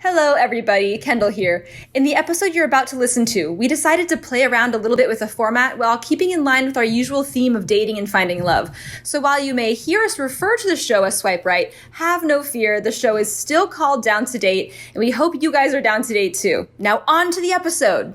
Hello everybody, Kendall here. In the episode you're about to listen to, we decided to play around a little bit with the format while keeping in line with our usual theme of dating and finding love. So while you may hear us refer to the show as Swipe Right, have no fear, the show is still called Down to Date, and we hope you guys are down to date too. Now on to the episode.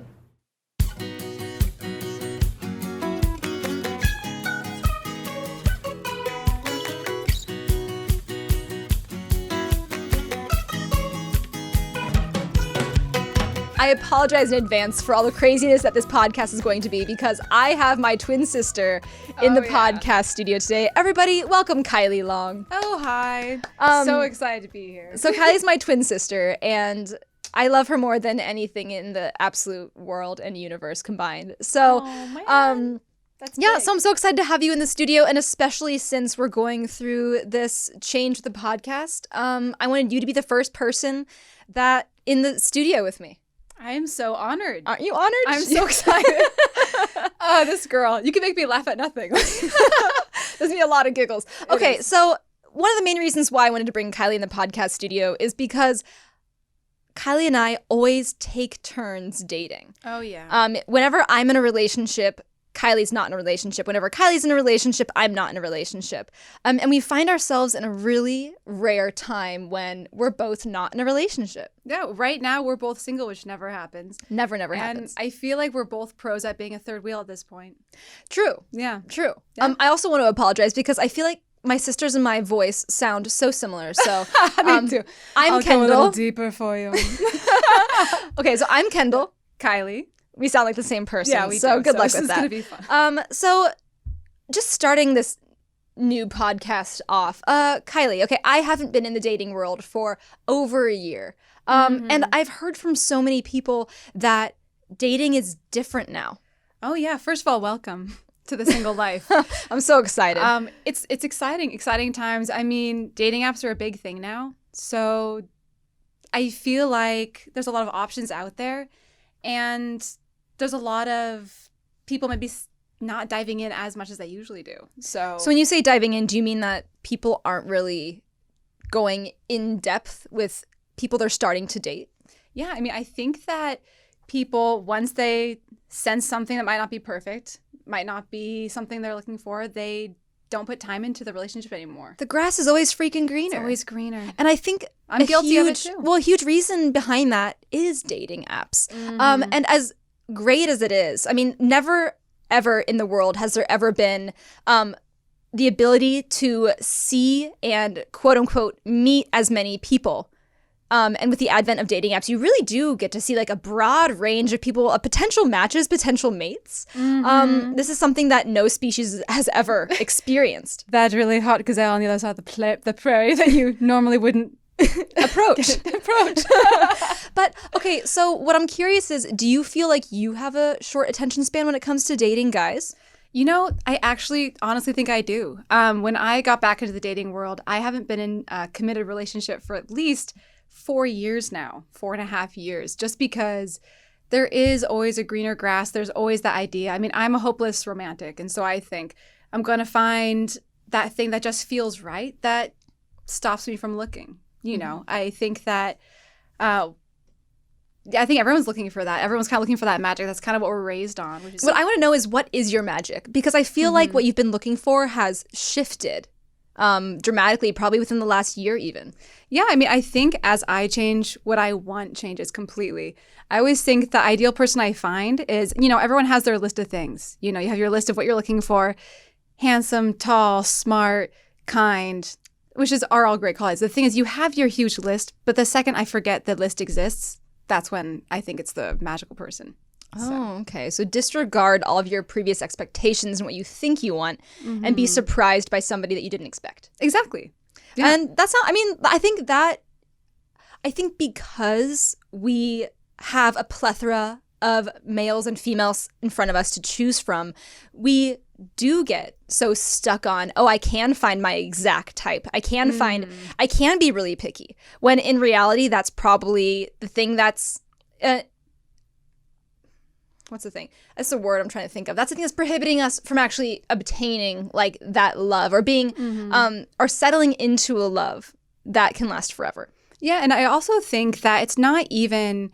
I apologize in advance for all the craziness that this podcast is going to be because I have my twin sister in the podcast studio today. Everybody, welcome Kylie Long. Oh, hi. So excited to be here. So Kylie's my twin sister, and I love her more than anything in the absolute world and universe combined. So, That's yeah, big. so I'm so excited to have you in the studio, and especially since we're going through this change with the podcast, I wanted you to be the first person that in the studio with me. I am so honored. Aren't you honored? I'm so excited. Oh, this girl. You can make me laugh at nothing. There's me a lot of giggles. Okay, so one of the main reasons why I wanted to bring Kylie in the podcast studio is because Kylie and I always take turns dating. Oh, yeah. Whenever I'm in a relationship, Kylie's not in a relationship. Whenever Kylie's in a relationship, I'm not in a relationship. And we find ourselves in a really rare time when we're both not in a relationship. Yeah, right now we're both single, which never happens. Never And happens. I feel like we're both pros at being a third wheel at this point. True. Yeah. True. Yeah. I also want to apologize because I feel like my sisters and my voice sound so similar. So Me too. I'm I'll Kendall. go a little deeper for you. Okay, so I'm Kendall. Kylie. We sound like the same person. Yeah, we so do. good luck this with is that. gonna be fun. So just starting this new podcast off, Kylie, okay, I haven't been in the dating world for over a year. And I've heard from so many people that dating is different now. Oh, yeah. First of all, welcome to the single life. I'm so excited. It's exciting times. I mean, dating apps are a big thing now. So I feel like there's a lot of options out there, and there's a lot of people maybe not diving in as much as they usually do. So when you say diving in, do you mean that people aren't really going in depth with people they're starting to date? yeah, I mean, I think that people, once they sense something that might not be perfect, might not be something they're looking for, they don't put time into the relationship anymore. The grass is always freaking greener. It's always greener. And I think I'm guilty of it too. Well, a huge reason behind that is dating apps. And as great as it is, I mean, never ever in the world has there ever been the ability to see and quote unquote meet as many people. And with the advent of dating apps, you really do get to see like a broad range of people, potential matches, potential mates. This is something that no species has ever experienced. That's really hot because they're on the other side of the prairie that you normally wouldn't Approach. approach. But okay, so what I'm curious is, do you feel like you have a short attention span when it comes to dating guys? You know, I actually honestly think I do. When I got back into the dating world, I haven't been in a committed relationship for at least 4 years now, 4.5 years, just because there is always a greener grass. There's always that idea. I mean, I'm a hopeless romantic. And so I think I'm going to find that thing that just feels right that stops me from looking. You know, I think that, I think everyone's looking for that. Everyone's kind of looking for that magic. That's kind of what we're raised on. Which is What I want to know is, what is your magic? Because I feel like what you've been looking for has shifted dramatically, probably within the last year even. Yeah, I mean, I think as I change, what I want changes completely. I always think the ideal person I find is, you know, everyone has their list of things. You know, you have your list of what you're looking for. Handsome, tall, smart, kind, which are all great qualities. The thing is, you have your huge list, but the second I forget the list exists, that's when I think it's the magical person. Oh, okay. So disregard all of your previous expectations and what you think you want and be surprised by somebody that you didn't expect. Exactly. Yeah. And that's not, I mean, I think because we have a plethora of males and females in front of us to choose from, we do get so stuck on, oh, I can find my exact type. I can be really picky. When in reality, that's probably the thing that's, what's the thing? That's the word I'm trying to think of. That's the thing that's prohibiting us from actually obtaining like that love or being, or settling into a love that can last forever. Yeah, and I also think that it's not even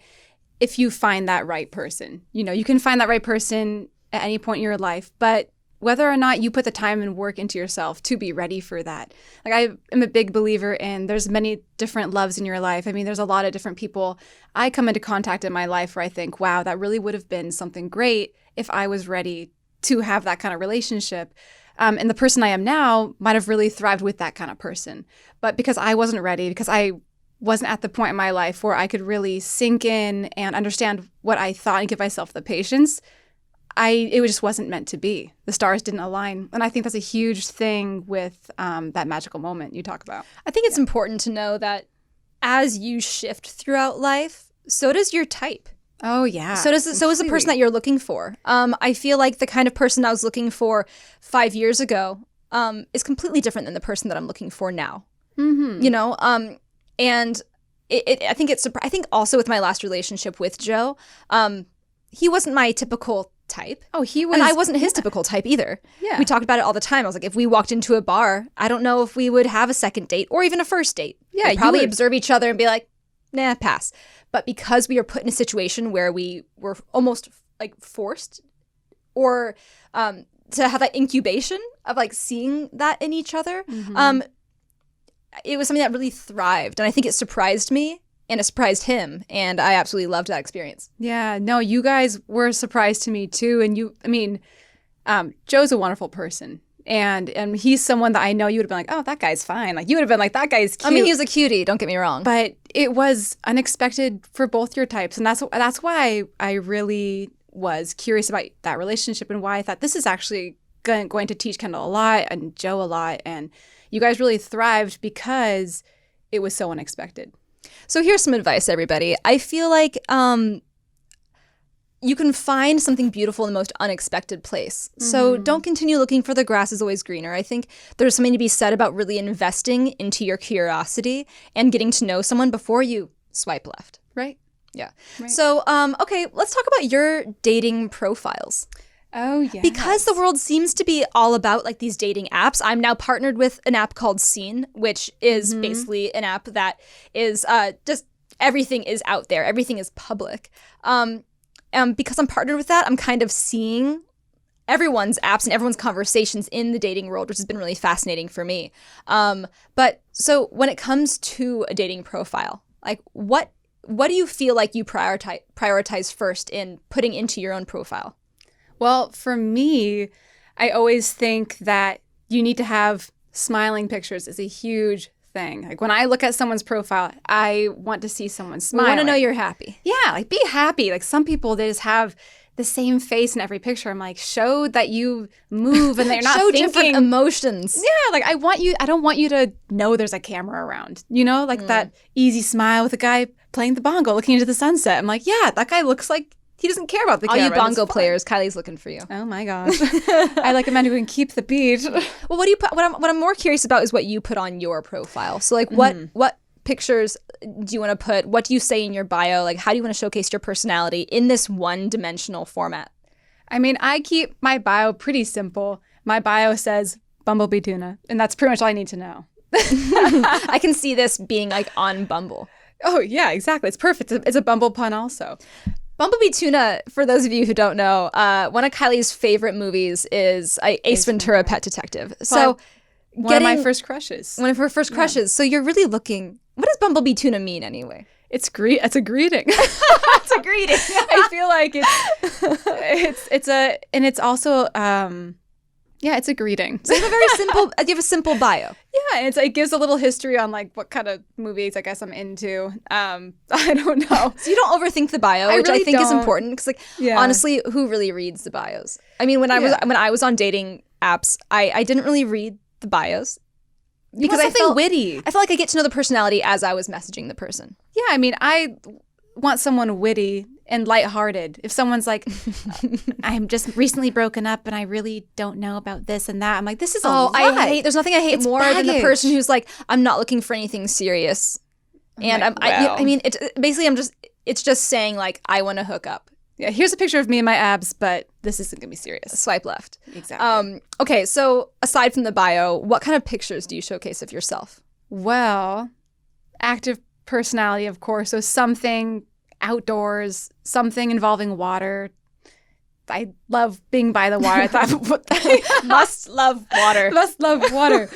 if you find that right person. You know, you can find that right person at any point in your life, but whether or not you put the time and work into yourself to be ready for that. Like, I am a big believer in there's many different loves in your life. I mean, there's a lot of different people I come into contact in my life where I think, wow, that really would have been something great if I was ready to have that kind of relationship. And the person I am now might have really thrived with that kind of person. But because I wasn't ready, because I wasn't at the point in my life where I could really sink in and understand what I thought and give myself the patience, it just wasn't meant to be. The stars didn't align. And I think that's a huge thing with that magical moment you talk about. I think it's important to know that as you shift throughout life, so does your type. Oh, yeah. So is the person that you're looking for. I feel like the kind of person I was looking for 5 years ago is completely different than the person that I'm looking for now. Mm-hmm. You know, and I think also with my last relationship with Joe, he wasn't my typical type. Oh, he was. And I wasn't his typical type either. Yeah. We talked about it all the time. I was like, if we walked into a bar, I don't know if we would have a second date or even a first date. Yeah, we'd probably observe each other and be like, nah, pass. But because we were put in a situation where we were almost like forced or to have that incubation of like seeing that in each other, it was something that really thrived. And I think it surprised me and it surprised him. And I absolutely loved that experience. Yeah, no, you guys were a surprise to me too. And Joe's a wonderful person. And he's someone that I know you would have been like, oh, that guy's fine. Like, you would have been like, that guy's cute. I mean, he was a cutie, don't get me wrong. But it was unexpected for both your types. And that's why I really was curious about that relationship and why I thought this is actually going to teach Kendall a lot and Joe a lot. And you guys really thrived because it was so unexpected. So here's some advice, everybody. I feel like you can find something beautiful in the most unexpected place. So don't continue looking for the grass is always greener. I think there's something to be said about really investing into your curiosity and getting to know someone before you swipe left. Right. Yeah. Right. So, okay, let's talk about your dating profiles. Oh, yeah. Because the world seems to be all about like these dating apps, I'm now partnered with an app called Scene, which is basically an app that is just everything is out there. Everything is public. Because I'm partnered with that, I'm kind of seeing everyone's apps and everyone's conversations in the dating world, which has been really fascinating for me. But so when it comes to a dating profile, like what do you feel like you prioritize first in putting into your own profile? Well, for me, I always think that you need to have smiling pictures is a huge thing. Like when I look at someone's profile, I want to see someone smiling. I want to know you're happy. Yeah, like be happy. Like some people, they just have the same face in every picture. I'm like, show that you move and that you're not show thinking. different emotions. Yeah, like I don't want you to know there's a camera around. You know, like that easy smile with a guy playing the bongo, looking into the sunset. I'm like, yeah, that guy looks like he doesn't care about the camera. All you bongo players, Kylie's looking for you. Oh my gosh. I like a man who can keep the beat. Well, what do you put? What I'm more curious about is what you put on your profile. So like what pictures do you want to put? What do you say in your bio? Like how do you want to showcase your personality in this one-dimensional format? I mean, I keep my bio pretty simple. My bio says Bumblebee Tuna, and that's pretty much all I need to know. I can see this being like on Bumble. Oh yeah, exactly. It's perfect. It's a Bumble pun also. Bumblebee Tuna, for those of you who don't know, one of Kylie's favorite movies is Ace Ventura Pet Detective. So one of my first crushes. One of her first crushes. So you're really looking. What does Bumblebee Tuna mean anyway? It's a greeting. It's a greeting. I feel like it's also it's a greeting. So you have a very simple. You have a simple bio. Yeah, and it gives a little history on like what kind of movies I guess I'm into. I don't know. So you don't overthink the bio, which really I think is don't. important because honestly, who really reads the bios? I mean, when I was on dating apps, I didn't really read the bios. Because I felt witty. I felt like I get to know the personality as I was messaging the person. Yeah, I mean, I want someone witty and lighthearted. If someone's like, I'm just recently broken up and I really don't know about this and that, I'm like, this is a lie. There's nothing I hate more than the person who's like, I'm not looking for anything serious. And it's just saying like, I want to hook up. Yeah, here's a picture of me and my abs, but this isn't going to be serious. Swipe left. Exactly. Okay, so aside from the bio, what kind of pictures do you showcase of yourself? Well, active personality, of course. So something outdoors, something involving water. I love being by the water. I thought Must love water. must love water.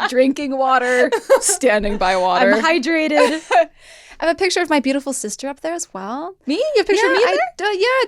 Drinking water, standing by water. I'm hydrated. I have a picture of my beautiful sister up there as well. Me? You have a picture of me there?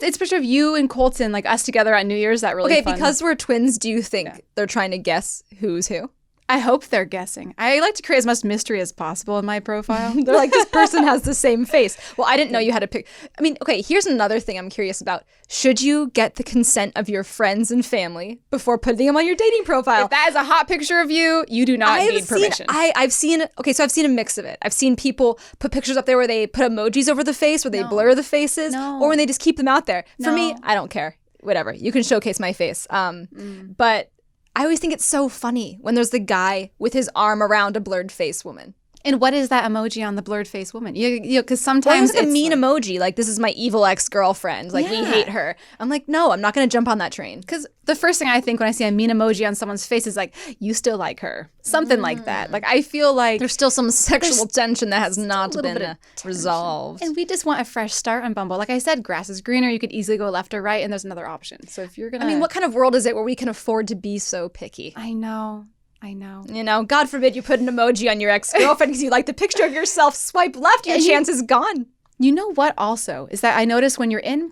It's a picture of you and Colton, like us together at New Year's. That really fun. Because we're twins, do you think they're trying to guess who's who? I hope they're guessing. I like to create as much mystery as possible in my profile. They're like, this person has the same face. Well, I didn't know you had a pic. I mean, okay, here's another thing I'm curious about. Should you get the consent of your friends and family before putting them on your dating profile? If that is a hot picture of you, you do not need permission. I've seen a mix of it. I've seen people put pictures up there where they put emojis over the face, where they blur the faces, or when they just keep them out there. For me, I don't care. Whatever. You can showcase my face. But I always think it's so funny when there's the guy with his arm around a blurred face woman. And what is that emoji on the blurred face woman? Because sometimes it's a mean emoji. Like, this is my evil ex-girlfriend. Like, we hate her. I'm like, no, I'm not going to jump on that train. Because the first thing I think when I see a mean emoji on someone's face is like, you still like her. Something like that. Like, I feel like there's still some sexual tension that has not been resolved. And we just want a fresh start on Bumble. Like I said, grass is greener. You could easily go left or right, and there's another option. So if you're going to... I mean, what kind of world is it where we can afford to be so picky? I know. You know, God forbid you put an emoji on your ex-girlfriend because you like the picture of yourself. Swipe left, your chance is gone. You know what also is that I notice when you're in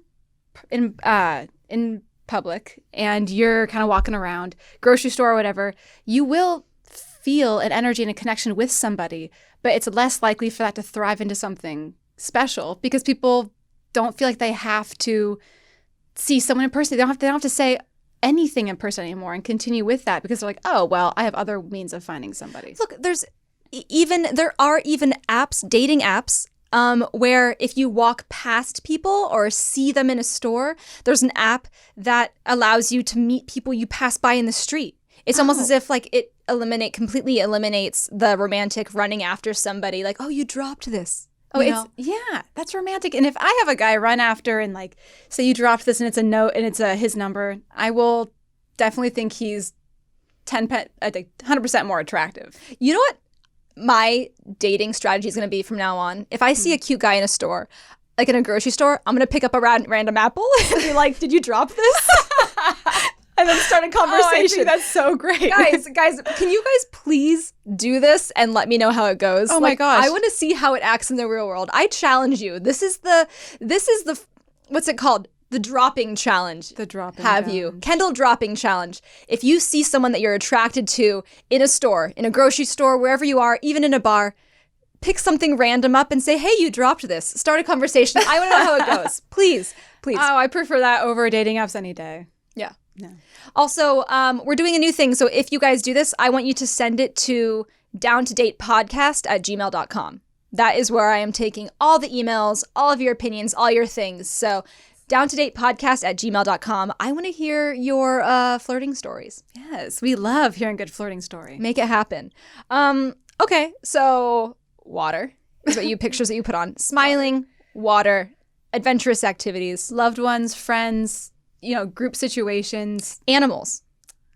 public and you're kind of walking around, grocery store or whatever, you will feel an energy and a connection with somebody, but it's less likely for that to thrive into something special because people don't feel like they have to see someone in person. They don't have to say anything in person anymore and continue with that because they're like, oh, well, I have other means of finding somebody. Look, there are even apps, dating apps, where if you walk past people or see them in a store, there's an app that allows you to meet people you pass by in the street. It's almost as if like it completely eliminates the romantic running after somebody like, oh, you dropped this. That's romantic. And if I have a guy run after and like say you dropped this and it's a note and it's his number, I will definitely think he's 100% more attractive. You know what my dating strategy is going to be from now on? If I see a cute guy in a store, like in a grocery store, I'm going to pick up a random apple and be like, did you drop this? And then start a conversation. I think that's so great. Guys, can you guys please do this and let me know how it goes? Oh my gosh. I want to see how it acts in the real world. I challenge you. This is the what's it called? The dropping challenge. The dropping challenge. You. Kendall dropping challenge. If you see someone that you're attracted to in a store, in a grocery store, wherever you are, even in a bar, pick something random up and say, hey, you dropped this. Start a conversation. I want to know how it goes. Please. Oh, I prefer that over dating apps any day. Yeah. No. Also, we're doing a new thing. So if you guys do this, I want you to send it to downtodatepodcast@gmail.com. That is where I am taking all the emails, all of your opinions, all your things. So downtodatepodcast@gmail.com. I want to hear your flirting stories. Yes, we love hearing good flirting story. Make it happen. Okay, so water is what pictures that you put on. Smiling, water, adventurous activities. Loved ones, friends, group situations. Animals.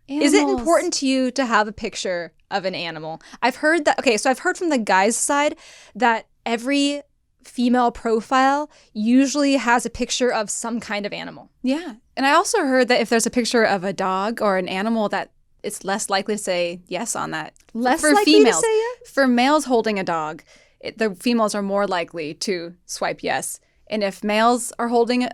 Is it important to you to have a picture of an animal? I've heard that. Okay, so I've heard from the guy's side that every female profile usually has a picture of some kind of animal. Yeah. And I also heard that if there's a picture of a dog or an animal, that it's less likely to say yes on that. Less for likely females. To say yes? For males holding a dog, the females are more likely to swipe yes. And if females are holding a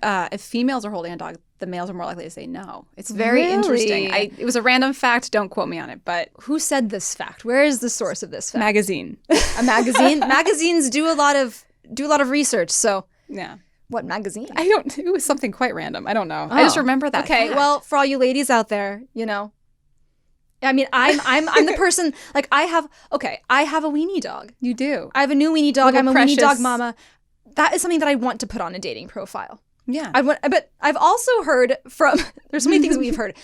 dog, the males are more likely to say no. It's very interesting. It was a random fact. Don't quote me on it. But who said this fact? Where is the source of this fact? Magazine. A magazine? Magazines do a lot of research. So yeah. What magazine? It was something quite random. I don't know. I just remember that. Okay. fact. Well, for all you ladies out there, I mean, I'm the person, like I have a weenie dog. You do. I have a new weenie dog. Little I'm a precious. weenie dog mama. That is something that I want to put on a dating profile. Yeah. But I've also heard there's so many things we've heard.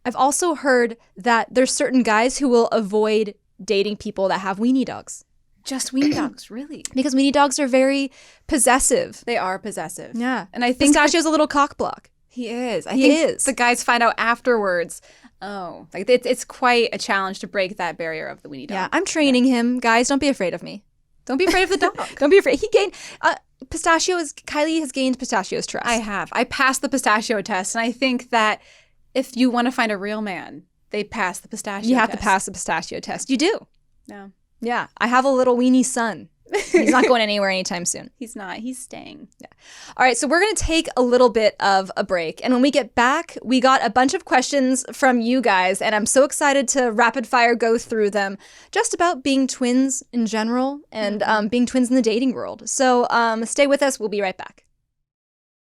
I've also heard that there's certain guys who will avoid dating people that have weenie dogs. Just weenie dogs, really? Because weenie dogs are very possessive. They are possessive. Yeah. And I think Pistachio's a little cock block. He is. I He think is. the guys find out afterwards. Oh, like it's quite a challenge to break that barrier of the weenie dog. Yeah, I'm training him. Guys, don't be afraid of me. Don't be afraid of the dog. Don't be afraid. He gained Kylie has gained Pistachio's trust. I have. I passed the pistachio test, and I think that if you want to find a real man, they pass the pistachio test. You have to pass the pistachio test. You do. No. Yeah. I have a little weenie son. He's not going anywhere anytime soon. He's not. He's staying. Yeah. All right. So we're going to take a little bit of a break. And when we get back, we got a bunch of questions from you guys. And I'm so excited to rapid fire go through them just about being twins in general and being twins in the dating world. So stay with us. We'll be right back.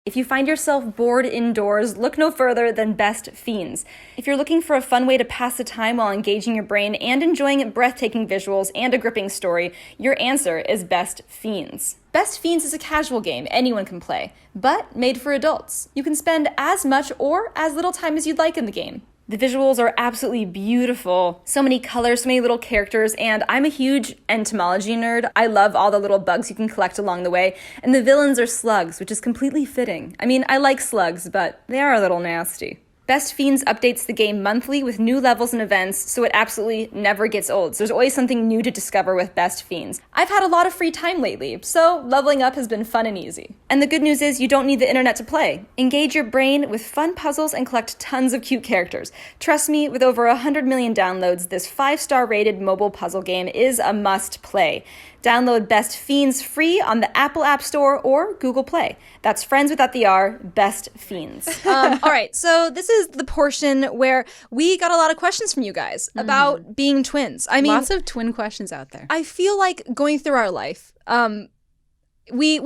If you find yourself bored indoors, look no further than Best Fiends. If you're looking for a fun way to pass the time while engaging your brain and enjoying breathtaking visuals and a gripping story, your answer is Best Fiends. Best Fiends is a casual game anyone can play, but made for adults. You can spend as much or as little time as you'd like in the game. The visuals are absolutely beautiful. So many colors, so many little characters, and I'm a huge entomology nerd. I love all the little bugs you can collect along the way, and the villains are slugs, which is completely fitting. I mean, I like slugs, but they are a little nasty. Best Fiends updates the game monthly with new levels and events, so it absolutely never gets old. So there's always something new to discover with Best Fiends. I've had a lot of free time lately, so leveling up has been fun and easy. And the good news is you don't need the internet to play. Engage your brain with fun puzzles and collect tons of cute characters. Trust me, with over 100 million downloads, this 5-star rated mobile puzzle game is a must play. Download Best Fiends free on the Apple App Store or Google Play. That's friends without the R, Best Fiends. All right, so this is the portion where we got a lot of questions from you guys about being twins. I mean, lots of twin questions out there. I feel like going through our life, I think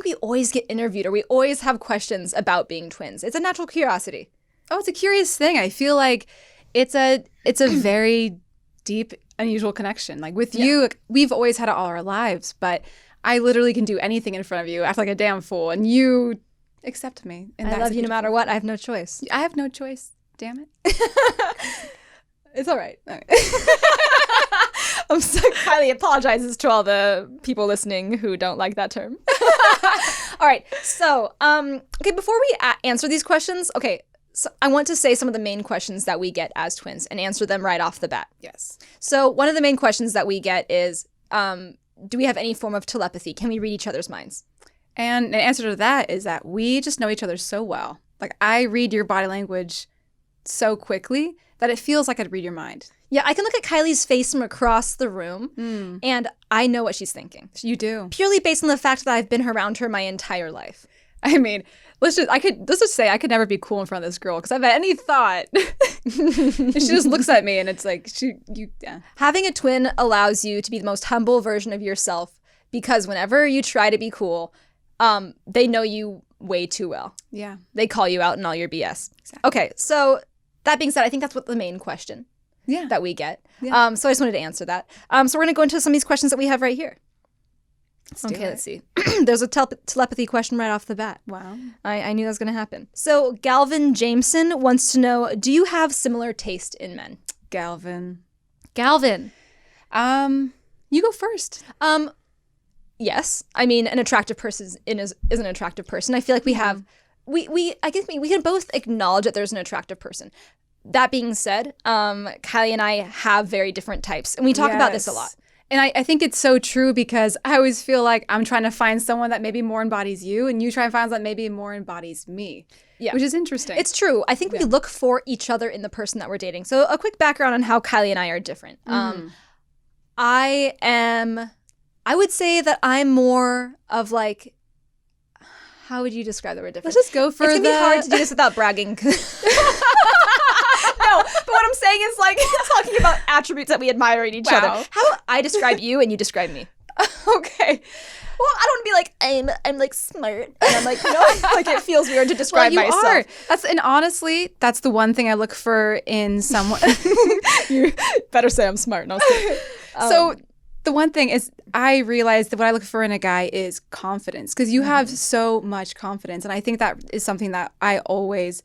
we always get interviewed or we always have questions about being twins. It's a natural curiosity. Oh, it's a curious thing. I feel like it's a very deep, unusual connection. Like with you, we've always had it all our lives, but I literally can do anything in front of you, act like a damn fool, and you accept me. And I love you no matter what. I have no choice. I have no choice. Damn it. It's all right. I'm so Kylie apologizes to all the people listening who don't like that term. All right. So, okay, before we answer these questions, so I want to say some of the main questions that we get as twins and answer them right off the bat. Yes. So one of the main questions that we get is, do we have any form of telepathy? Can we read each other's minds? And the answer to that is that we just know each other so well. Like, I read your body language so quickly that it feels like I'd read your mind. Yeah, I can look at Kylie's face from across the room, and I know what she's thinking. You do. Purely based on the fact that I've been around her my entire life. I mean, let's just say I could never be cool in front of this girl because I've had any thought. She just looks at me and it's like, yeah. Having a twin allows you to be the most humble version of yourself because whenever you try to be cool, they know you way too well. Yeah. They call you out in all your BS. Exactly. Okay, so that being said, I think that's what the main question that we get. Yeah. So I just wanted to answer that. So we're going to go into some of these questions that we have right here. Let's see. There's a telepathy question right off the bat. Wow. I knew that was going to happen. So Galvin Jameson wants to know, do you have similar taste in men? Galvin. You go first. Yes. I mean, an attractive person is an attractive person. I feel like we have, I guess we can both acknowledge that there's an attractive person. That being said, Kylie and I have very different types, and we talk about this a lot. And I think it's so true because I always feel like I'm trying to find someone that maybe more embodies you, and you try and find someone that maybe more embodies me. Yeah. Which is interesting. It's true. I think we look for each other in the person that we're dating. So a quick background on how Kylie and I are different. I would say that I'm more of like, how would you describe that we're different? Let's just go for It's going to be hard to do this without bragging. No, but what I'm saying is like talking about attributes that we admire in each other. How about I describe you and you describe me? Okay. Well, I don't want to be like, I'm like smart. And I'm like, like it feels weird to describe myself. Are. And honestly, that's the one thing I look for in someone. You better say I'm smart. No, so the one thing is I realized that what I look for in a guy is confidence because you have so much confidence. And I think that is something that I always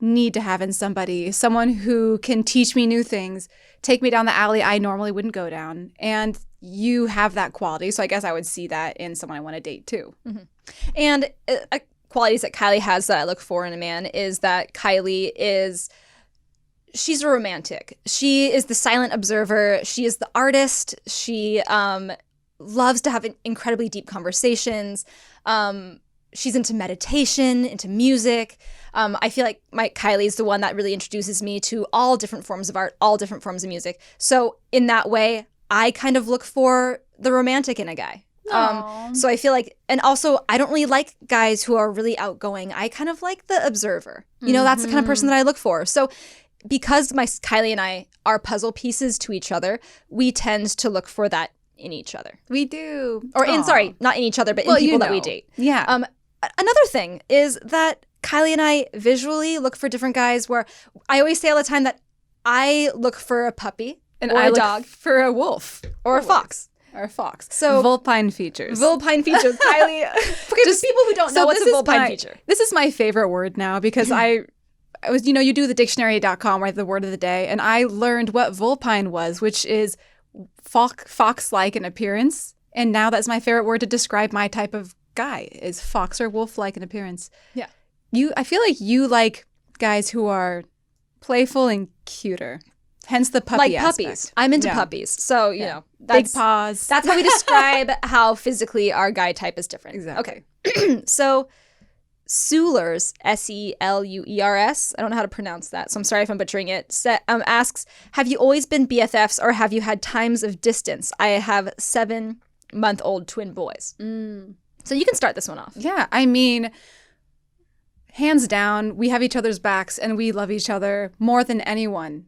need to have in somebody, someone who can teach me new things, take me down the alley I normally wouldn't go down. And you have that quality. So I guess I would see that in someone I want to date too. And qualities that Kylie has that I look for in a man is that Kylie is, she's a romantic. She is the silent observer. She is the artist. She loves to have incredibly deep conversations. She's into meditation, into music. I feel like Kylie is the one that really introduces me to all different forms of art, all different forms of music. So in that way, I kind of look for the romantic in a guy. So I feel like, and also I don't really like guys who are really outgoing. I kind of like the observer. You know, that's the kind of person that I look for. So because Kylie and I are puzzle pieces to each other, we tend to look for that in each other. We do. Or not in each other, but in people that we date. Yeah. Another thing is that Kylie and I visually look for different guys, where I always say all the time that I look for a puppy and or I a look dog for a wolf or a fox. Or a fox. So vulpine features. Vulpine features. Kylie. Okay, just people who don't know what's a vulpine feature. This is my favorite word now because I was, you do the dictionary.com, right, the word of the day, and I learned what vulpine was, which is fox-like in appearance. And now that's my favorite word to describe my type of guy, is fox or wolf-like in appearance. Yeah. I feel like you like guys who are playful and cuter. Hence the puppy aspect. Puppies. I'm into puppies. So, you know. Big paws. That's how we describe how physically our guy type is different. Exactly. Okay. So, Seulers, Seluers, I don't know how to pronounce that, so I'm sorry if I'm butchering it, asks, have you always been BFFs or have you had times of distance? I have 7-month-old twin boys. So you can start this one off. Yeah, I mean, hands down, we have each other's backs and we love each other more than anyone.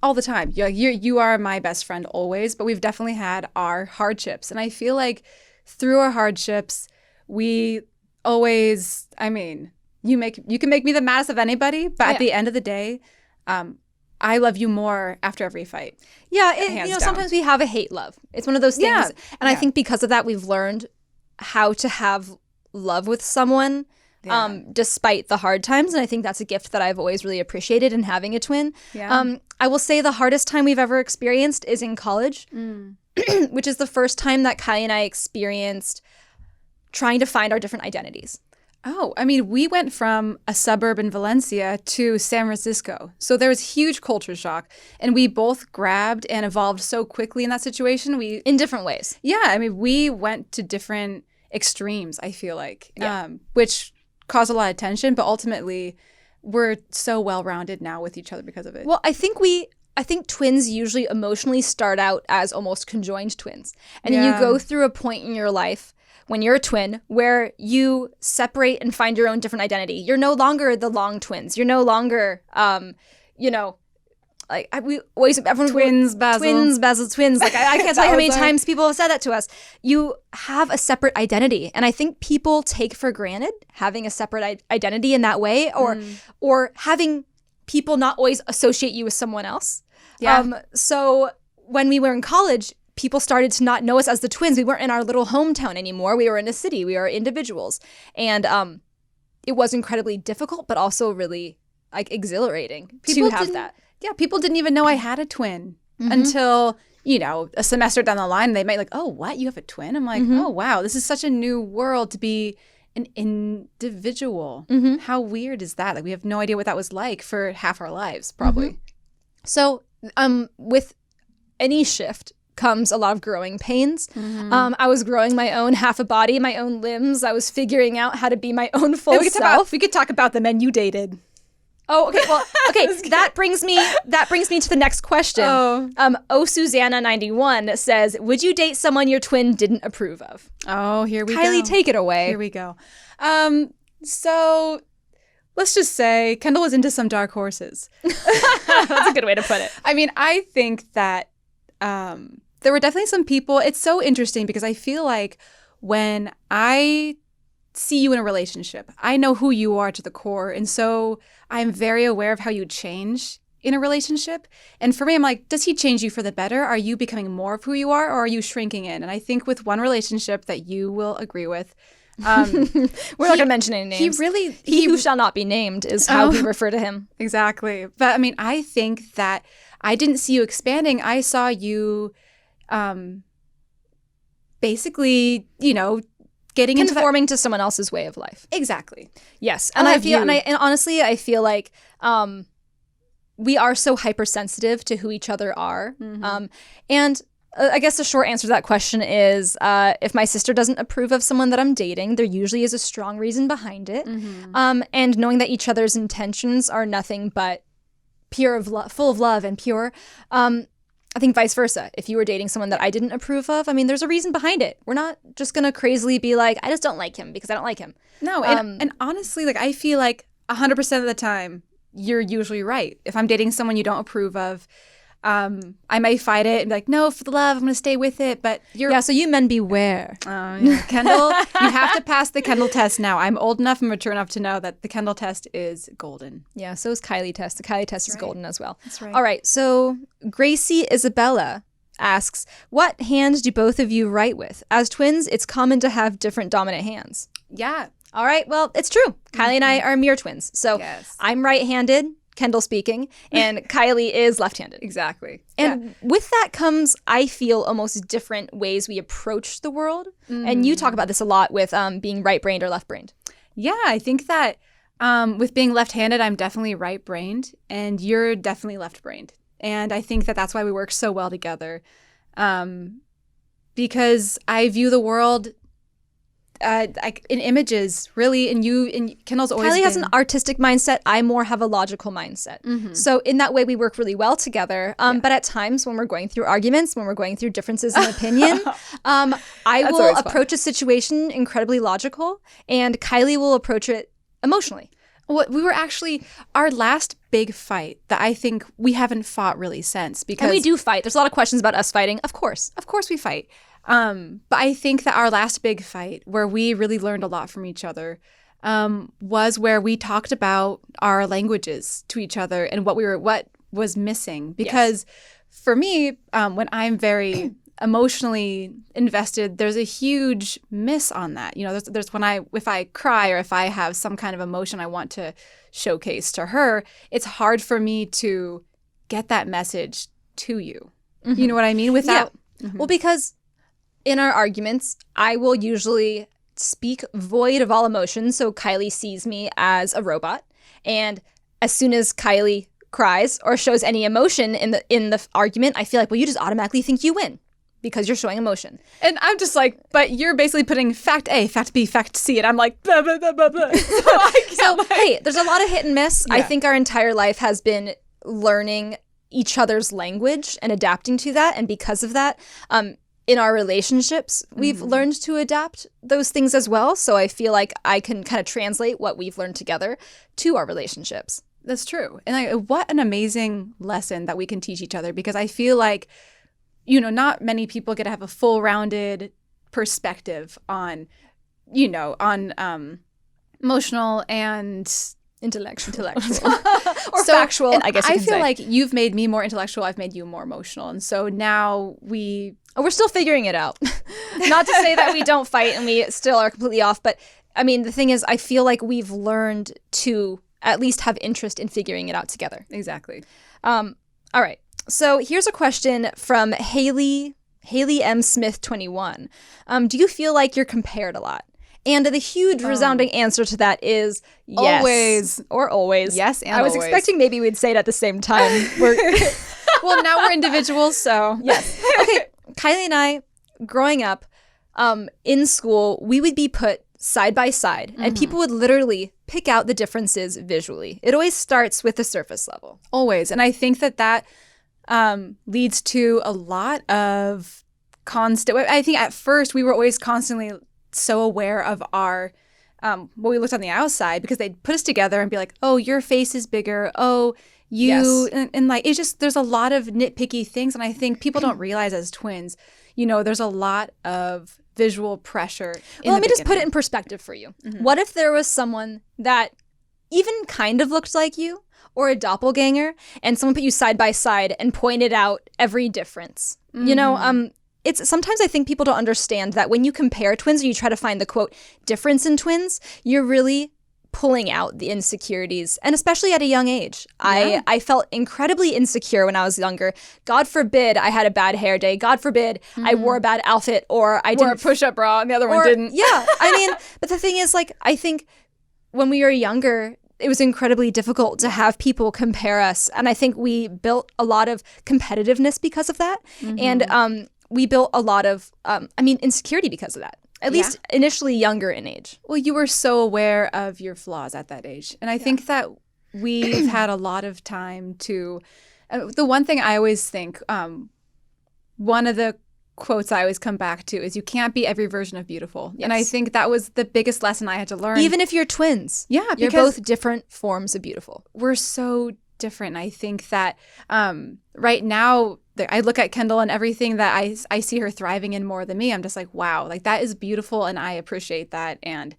All the time. You are my best friend always, but we've definitely had our hardships. And I feel like through our hardships, we always, I mean, you can make me the maddest of anybody, but at the end of the day, I love you more after every fight. Yeah, sometimes we have a hate love. It's one of those things. Yeah. And I think because of that, we've learned how to have love with someone despite the hard times. And I think that's a gift that I've always really appreciated in having a twin. Yeah. I will say the hardest time we've ever experienced is in college, which is the first time that Kylie and I experienced trying to find our different identities. Oh, I mean, we went from a suburb in Valencia to San Francisco. So there was huge culture shock. And we both grabbed and evolved so quickly in that situation. In different ways. Yeah. I mean, we went to different extremes, I feel like, which caused a lot of tension. But ultimately, we're so well-rounded now with each other because of it. Well, I think twins usually emotionally start out as almost conjoined twins. And then you go through a point in your life when you're a twin where you separate and find your own different identity. You're no longer the Long twins. You're no longer, twins, Basil. Twins. Like I can't tell you how many times people have said that to us. You have a separate identity. And I think people take for granted having a separate identity in that way, or having people not always associate you with someone else. Yeah. So when we were in college, people started to not know us as the twins. We weren't in our little hometown anymore. We were in a city. We were individuals. And it was incredibly difficult, but also really like exhilarating to have that. Yeah, people didn't even know I had a twin until, a semester down the line, they might like, oh, what? You have a twin? I'm like, oh, wow, this is such a new world to be an individual. How weird is that? Like, we have no idea what that was like for half our lives, probably. So with any shift comes a lot of growing pains. I was growing my own half a body, my own limbs. I was figuring out how to be my own full self. We could talk about the men you dated. Oh, okay. Well, okay. That brings me to the next question. Susanna 91 says, "Would you date someone your twin didn't approve of?" Oh, here we go. Kylie, take it away. Here we go. So let's just say Kendall was into some dark horses. That's a good way to put it. I mean, I think that there were definitely some people. It's so interesting because I feel like when I see you in a relationship, I know who you are to the core. And so I'm very aware of how you change in a relationship. And for me, I'm like, does he change you for the better? Are you becoming more of who you are, or are you shrinking in? And I think with one relationship that you will agree with, we're not going to mention any names. He who shall not be named is how we refer to him. Exactly. But I mean, I think that I didn't see you expanding. I saw you basically, conforming to someone else's way of life. Exactly. Yes. And honestly, I feel like we are so hypersensitive to who each other are. And I guess the short answer to that question is if my sister doesn't approve of someone that I'm dating, there usually is a strong reason behind it. And knowing that each other's intentions are nothing but full of love and pure. I think vice versa. If you were dating someone that I didn't approve of, I mean, there's a reason behind it. We're not just going to crazily be like, I just don't like him because I don't like him. No, and honestly, like I feel like 100% of the time, you're usually right. If I'm dating someone you don't approve of, I may fight it and be like, no, for the love, I'm going to stay with it. But so you men beware. Kendall, you have to pass the Kendall test now. I'm old enough and mature enough to know that the Kendall test is golden. Yeah, so is Kylie test. The Kylie test is golden as well. That's right. All right, so Gracie Isabella asks, what hand do both of you write with? As twins, it's common to have different dominant hands. Yeah. All right, well, it's true. Kylie and I are mirror twins. So Yes. I'm right-handed, Kendall speaking, and Kylie is left-handed. Exactly. And with that comes, I feel, almost different ways we approach the world. And you talk about this a lot with being right-brained or left-brained. Yeah, I think that with being left-handed, I'm definitely right-brained, and you're definitely left-brained. And I think that that's why we work so well together, because I view the world like in images, really. And Kendall's always Kylie has an artistic mindset. I more have a logical mindset. So in that way, we work really well together. But at times when we're going through arguments, when we're going through differences in opinion, I will approach a situation incredibly logical, and Kylie will approach it emotionally. We were actually our last big fight that I think we haven't fought really since, because And we do fight. There's a lot of questions about us fighting. Of course we fight. But I think that our last big fight, where we really learned a lot from each other, was where we talked about our languages to each other and what was missing. Because for me, when I'm very emotionally invested, there's a huge miss on that. You know, there's if I cry or if I have some kind of emotion I want to showcase to her, it's hard for me to get that message to you. You know what I mean? Without Well, because in our arguments, I will usually speak void of all emotion, so Kylie sees me as a robot. And as soon as Kylie cries or shows any emotion in the argument, I feel like, well, you just automatically think you win because you're showing emotion. And I'm just like, but you're basically putting fact A, fact B, fact C, and I'm like, blah, blah, blah, blah, blah. Hey, there's a lot of hit and miss. Yeah. I think our entire life has been learning each other's language and adapting to that. And because of that, in our relationships, we've learned to adapt those things as well. So I feel like I can kind of translate what we've learned together to our relationships. That's true. And what an amazing lesson that we can teach each other, because I feel like, you know, not many people get to have a full rounded perspective on, you know, on emotional and intellectual or so, factual, I guess you can I feel say. like you've made me more intellectual, I've made you more emotional, and so now we're still figuring it out. Not to say that we don't fight and we still are completely off, but I mean, the thing is, I feel like we've learned to at least have interest in figuring it out together. Exactly. All right, so here's a question from Haley M. Smith 21. Do you feel like you're compared a lot? And the huge resounding answer to that is yes. Always. Or always. Yes, and I was expecting maybe we'd say it at the same time. Well, now we're individuals, so. Yes. Okay, Kylie and I, growing up, in school, we would be put side by side, and people would literally pick out the differences visually. It always starts with the surface level. Always. And I think that leads to a lot of I think at first we were always constantly so aware of our what we looked on the outside, because they'd put us together and be like, oh, your face is bigger, oh, you and like, it's just, there's a lot of nitpicky things. And I think people don't realize as twins, you know, there's a lot of visual pressure. Well, let me just put it in perspective for you. What if there was someone that even kind of looked like you, or a doppelganger, and someone put you side by side and pointed out every difference? You know, it's sometimes I think people don't understand that when you compare twins or you try to find the quote difference in twins, you're really pulling out the insecurities, and especially at a young age. Yeah. I felt incredibly insecure when I was younger. God forbid I had a bad hair day. God forbid I wore a bad outfit, or I wore a push-up bra and the other one didn't. Yeah, I mean, but the thing is, like, I think when we were younger, it was incredibly difficult to have people compare us. And I think we built a lot of competitiveness because of that. And we built a lot of, insecurity because of that. At least initially younger in age. Well, you were so aware of your flaws at that age. And I think that we've had a lot of time to, the one thing I always think, one of the quotes I always come back to is you can't be every version of beautiful. Yes. And I think that was the biggest lesson I had to learn. Even if you're twins. Yeah. You're both different forms of beautiful. We're so different. I think that right now, I look at Kendall and everything that I see her thriving in more than me. I'm just like, wow, like that is beautiful. And I appreciate that. And,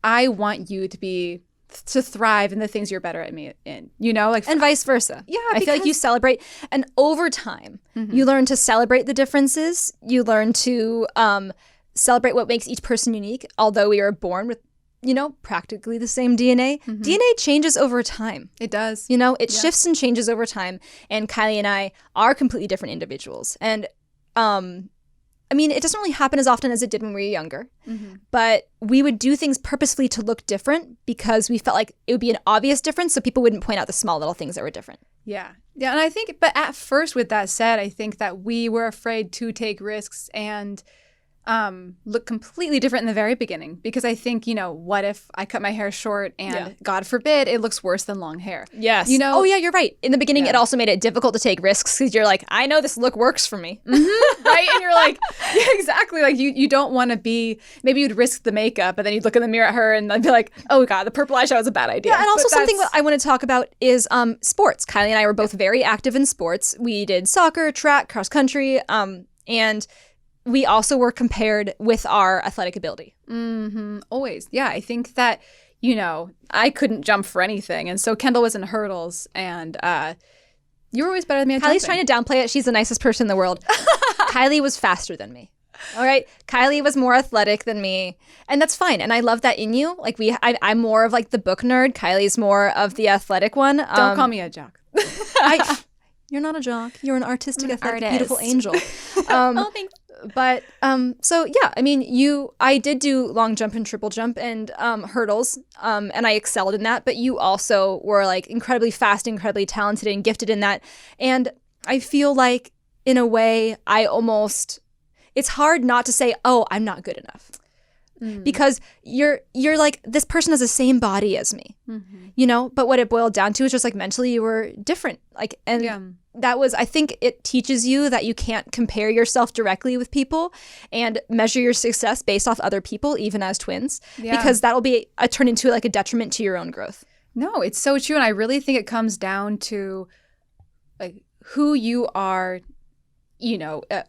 I want you to thrive in the things you're better at me in, and vice versa. Yeah. I feel like you celebrate, and over time, you learn to celebrate the differences. You learn to celebrate what makes each person unique. Although we are born with, practically the same DNA. DNA changes over time. It does. It shifts and changes over time. And Kylie and I are completely different individuals. And it doesn't really happen as often as it did when we were younger, but we would do things purposefully to look different because we felt like it would be an obvious difference so people wouldn't point out the small little things that were different. Yeah. Yeah. And I think, but at first, with that said, I think that we were afraid to take risks and look completely different in the very beginning, because I think, what if I cut my hair short and God forbid it looks worse than long hair? Yes. Oh yeah, you're right. In the beginning, it also made it difficult to take risks because you're like, I know this look works for me. Right. And you're like, yeah, exactly. Like you don't want to be, maybe you'd risk the makeup, but then you'd look in the mirror at her and be like, oh God, the purple eyeshadow is a bad idea. Yeah. And also something that I want to talk about is sports. Kylie and I were both very active in sports. We did soccer, track, cross country, and we also were compared with our athletic ability. Always. Yeah. I think that, I couldn't jump for anything. And so Kendall was in hurdles, and you were always better than me at Kylie's jumping. trying to downplay it. She's the nicest person in the world. Kylie was faster than me. All right. Kylie was more athletic than me. And that's fine. And I love that in you. Like I'm more of like the book nerd. Kylie's more of the athletic one. Don't call me a jock. You're not a jock. You're an artistic, athletic, beautiful angel. Oh, thanks. But so yeah, I did do long jump and triple jump and hurdles, and I excelled in that. But you also were like incredibly fast, incredibly talented, and gifted in that. And I feel like in a way, it's hard not to say, oh, I'm not good enough. Because you're like, this person has the same body as me, but what it boiled down to is just like mentally you were different. Like, and that was, I think it teaches you that you can't compare yourself directly with people and measure your success based off other people, even as twins, because that'll be turn into like a detriment to your own growth. No, it's so true. And I really think it comes down to like who you are.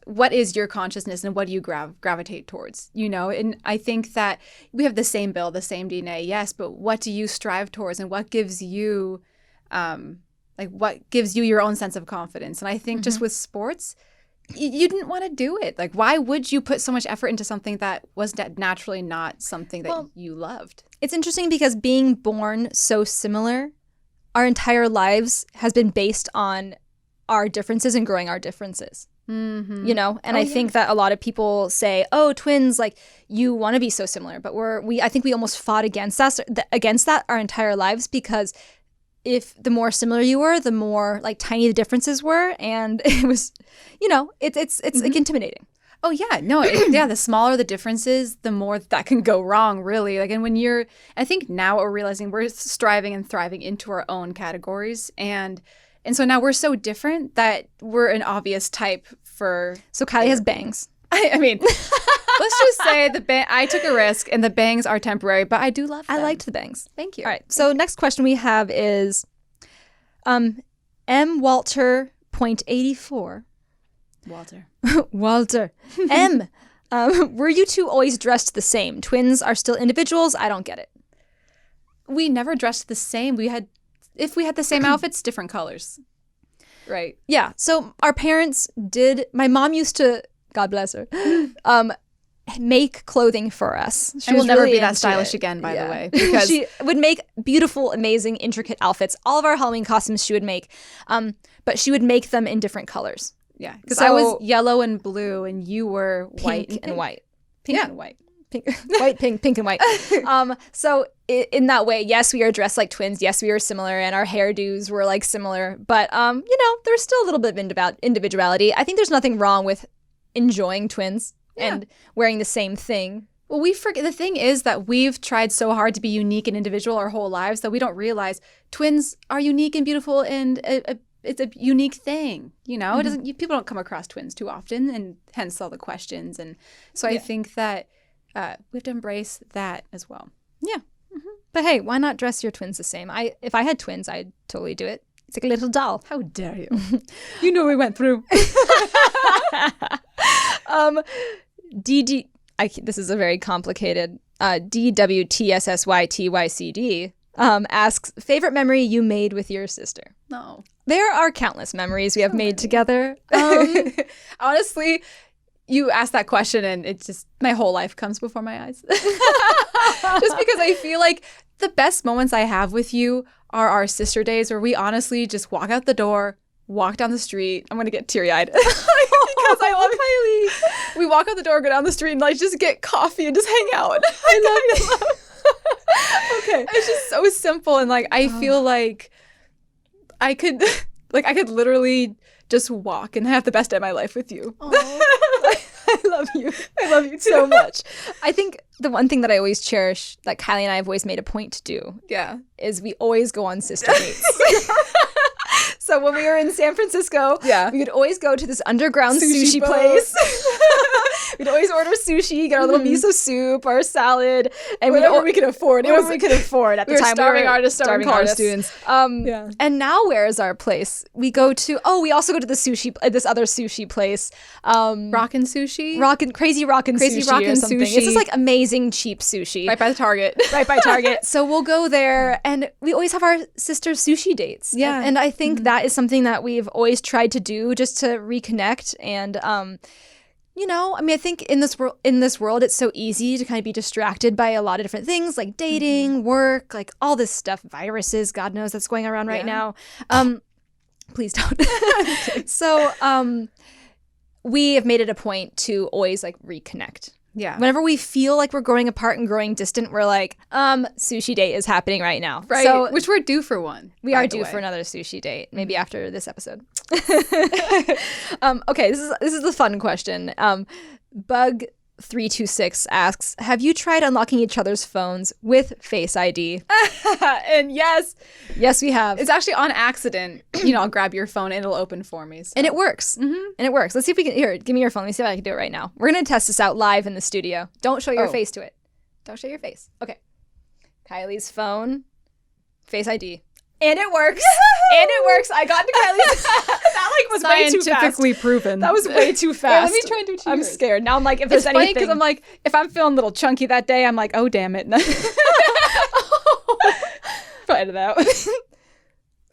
What is your consciousness and what do you gravitate towards, and I think that we have the same build, the same DNA, yes, but what do you strive towards and what gives you, your own sense of confidence? And I think just with sports, you didn't want to do it. Like, why would you put so much effort into something that was naturally not something that you loved? It's interesting because being born so similar, our entire lives has been based on our differences and growing our differences. And I think that a lot of people say, oh, twins, like you want to be so similar, but I think we almost fought against that our entire lives, because if the more similar you were, the more like tiny the differences were, and it was, it's like intimidating. Oh yeah, no, the smaller the differences, the more that can go wrong, really. Like, and I think now what we're realizing, we're striving and thriving into our own categories, and so now we're so different that we're an obvious type for... So Kylie has bangs. I mean, let's just say I took a risk and the bangs are temporary, but I do love them. I liked the bangs. Thank you. All right. So next question we have is M. Walter .84. Walter. M. Were you two always dressed the same? Twins are still individuals? I don't get it. We never dressed the same. If we had the same outfits, different colors. Right. Yeah. So our parents my mom used to, God bless her, make clothing for us. She will never be that stylish again, by the way. Because she would make beautiful, amazing, intricate outfits. All of our Halloween costumes she would make, but she would make them in different colors. Yeah. Because I was yellow and blue and you were white and white. Pink and white. white, pink, and white. So in that way, yes, we are dressed like twins. Yes, we are similar, and our hairdos were like similar. But there's still a little bit of individuality. I think there's nothing wrong with enjoying twins and wearing the same thing. Well, we forget. The thing is that we've tried so hard to be unique and individual our whole lives that we don't realize twins are unique and beautiful, and it's a unique thing. It doesn't. People don't come across twins too often, and hence all the questions. And so I think that we have to embrace that as well. Yeah. Mm-hmm. But hey, why not dress your twins the same? If I had twins, I'd totally do it. It's like a little doll. How dare you? You know we went through. This is a very complicated. DWTSSYTYCD asks, favorite memory you made with your sister? No. There are countless memories we have made together. Honestly, you asked that question and it's just my whole life comes before my eyes. Just because I feel like the best moments I have with you are our sister days where we honestly just walk out the door, walk down the street. I'm going to get teary-eyed because I love Kylie. We walk out the door, go down the street, and like just get coffee and just hang out. I love it. Okay. It's just so simple, and like I feel like I could literally just walk and have the best day of my life with you. I love you. I love you too. So much. I think the one thing that I always cherish, that Kylie and I have always made a point to do, is we always go on sister dates. So when we were in San Francisco, we would always go to this underground sushi place. We'd always order sushi, get our little miso soup, our salad, and whatever we could afford. Whatever we could afford at the time. Starving artists, starving college students. And now where is our place? We also go to the sushi, this other sushi place. Rockin' Sushi? Crazy Rockin' Sushi or something. It's just like amazing cheap sushi. Right by the Target. Right by Target. So we'll go there, and we always have our sister sushi dates. Yeah. And I think that is something that we've always tried to do just to reconnect. And I think in this world, it's so easy to kind of be distracted by a lot of different things like dating, work, like all this stuff, viruses, God knows that's going around right now. Please don't. So we have made it a point to always like reconnect. Yeah. Whenever we feel like we're growing apart and growing distant, we're like, sushi date is happening right now. Right. So, which we're due for one. We are due for another sushi date, maybe after this episode. Okay, this is the fun question. Bug326 asks, have you tried unlocking each other's phones with Face ID? And yes, we have. It's actually on accident. I'll grab your phone and it'll open for me. So. And it works. And it works. Let's see if we can. Here, give me your phone. Let me see if I can do it right now. We're going to test this out live in the studio. Don't show your face to it. Don't show your face. Okay. Kylie's phone, Face ID. And it works. And it works. I got to Kylie's. That was way too fast. Scientifically proven. That was way too fast. Let me try and do it. I'm scared. Now I'm like, if there's anything. Because I'm like, if I'm feeling a little chunky that day, I'm like, oh, damn it. Try it out.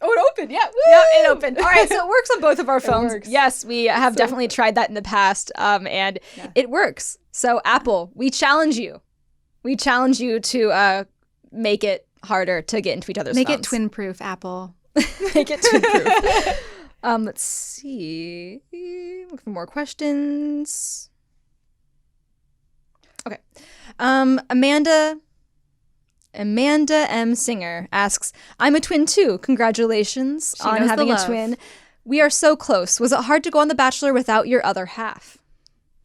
Oh, it opened. Yeah. Woo! Yeah, it opened. All right. So it works on both of our phones. Yes, we have definitely tried that in the past. And it works. So Apple, we challenge you. We challenge you to make it harder to get into each other's phones. Make it twin-proof, Apple. Make it twin-proof. Let's see. Look for more questions. Okay. Amanda M. Singer asks, I'm a twin too. Congratulations on having a twin. We are so close. Was it hard to go on The Bachelor without your other half?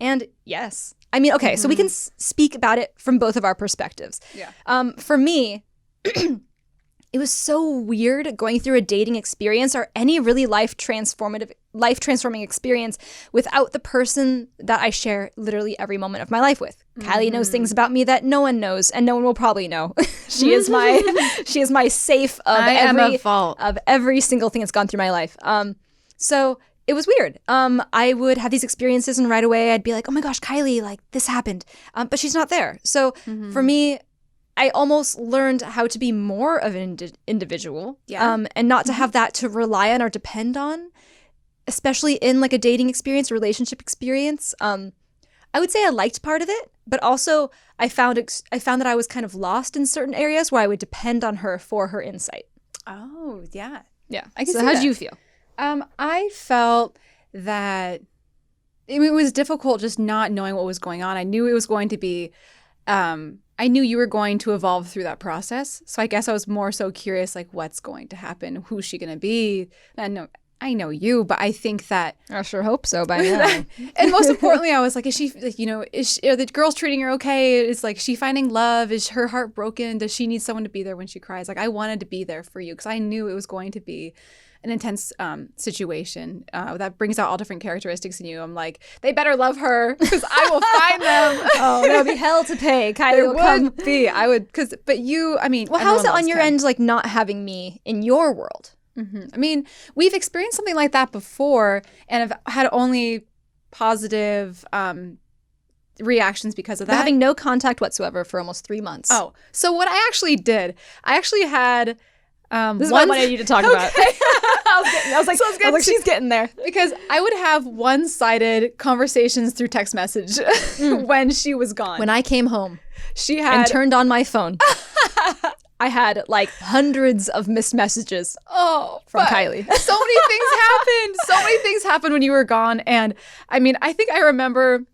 And yes. I mean, okay, so we can speak about it from both of our perspectives. Yeah. For me, it was so weird going through a dating experience or any really life-transforming experience without the person that I share literally every moment of my life with. Kylie knows things about me that no one knows, and no one will probably know. She is my safe of every single thing that's gone through my life. So it was weird. I would have these experiences, and right away I'd be like, "Oh my gosh, Kylie, like this happened," but she's not there. So for me, I almost learned how to be more of an individual, and not to have that to rely on or depend on, especially in like a dating experience, relationship experience. I would say I liked part of it, but also I found that I was kind of lost in certain areas where I would depend on her for her insight. Oh, yeah. Yeah. I can so see how that. did you feel? I felt that it was difficult just not knowing what was going on. I knew it was going to be I knew you were going to evolve through that process. So I guess I was more so curious, like, what's going to happen? Who's she going to be? I know you, but I think that I sure hope so by now. and most importantly, I was like, is she, like, are the girls treating her okay? Is like, she finding love? Is her heart broken? Does she need someone to be there when she cries? Like, I wanted to be there for you because I knew it was going to be an intense situation that brings out all different characteristics in you. I'm like, they better love her because I will find them. Oh, there'll be hell to pay. Kylie There will come. would be. I would, but you, I mean, Well, how is it everyone on your loves Ken. end, like not having me in your world? Mm-hmm. I mean, we've experienced something like that before and have had only positive reactions because of But that. having no contact whatsoever for almost 3 months. Oh, so what I actually did, I actually had This is what I wanted you to talk about. I was like, she's getting there. because I would have one-sided conversations through text message when she was gone. When I came home she had and turned on my phone, I had like hundreds of missed messages from but Kylie. So many things happened. So many things happened when you were gone. And I mean, I think I remember,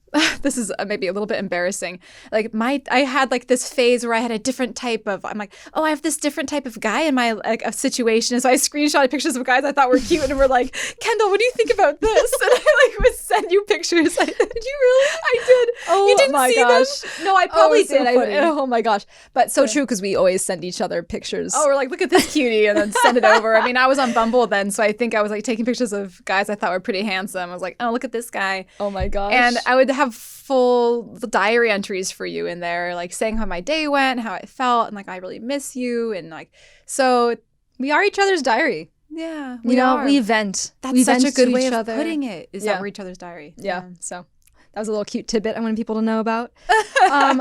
this is maybe a little bit embarrassing. Like I had like this phase where I had a different type of, I'm like, oh, I have this different type of guy in my like a situation. And so I screenshotted pictures of guys I thought were cute and were like, Kendall, what do you think about this? And I like would send you pictures. Did you really? I did. Oh you didn't my see gosh. them? No, I probably it's so did. funny. Oh my gosh. But so true because we always send each other pictures. Oh, we're like, look at this cutie, and then send it over. I mean, I was on Bumble then, so I think I was like taking pictures of guys I thought were pretty handsome. I was like, oh, look at this guy. Oh my gosh. And I would have full diary entries for you in there, like saying how my day went, how I felt, and like, I really miss you. And like, so we are each other's diary. yeah, We vent. That's we such vent a good to way each of other. putting it, is Yeah. that we're each other's diary. Yeah. So that was a little cute tidbit I wanted people to know about.